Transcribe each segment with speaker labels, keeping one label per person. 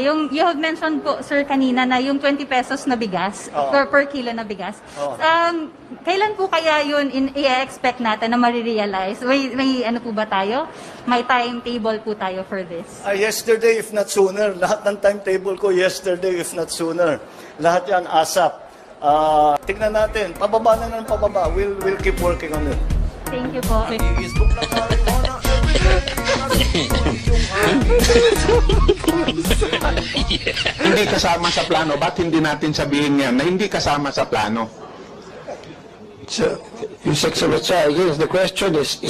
Speaker 1: Yung you have mentioned po, sir, kanina na yung 20 pesos na bigas, per kilo na bigas. Kailan po kaya yun i-expect natin na marirealize? May ano po ba tayo? May timetable po tayo for this?
Speaker 2: Yesterday, if not sooner. Lahat ng timetable ko, yesterday, if not sooner. Lahat yan, ASAP. Tignan natin. Pababa na ng pababa. We'll keep working on it.
Speaker 1: Thank you po.
Speaker 3: Hindi kasama sa plano. Ba't hindi natin sabihin yan na hindi kasama sa plano?
Speaker 4: So, Your Excellency, I guess the question is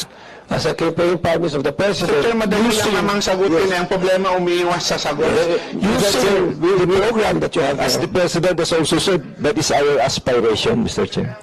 Speaker 4: as a campaign promise of the President,
Speaker 3: Sir, madali lang namang sagutin ang problema, umiiwas sa sagot.
Speaker 4: using the program that you have.
Speaker 5: As the President has also said, that is our aspiration, Mr. Chair.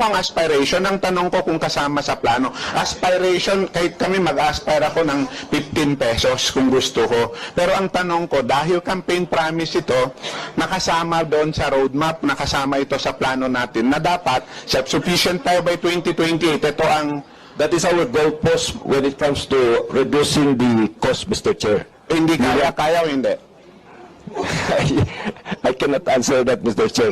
Speaker 3: Ang aspiration, ang tanong ko kung kasama sa plano. Aspiration, kahit kami mag-aspire ako ng 15 pesos kung gusto ko. Pero ang tanong ko, dahil campaign promise ito, nakasama doon sa roadmap, nakasama ito sa plano natin, na dapat self-sufficient tayo by 2028. Ito ang
Speaker 5: That is our goalpost when it comes to reducing the cost, Mr. Chair.
Speaker 3: hindi kaya o hindi.
Speaker 5: I cannot answer that, Mr. Chair.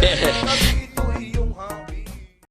Speaker 6: Yeah.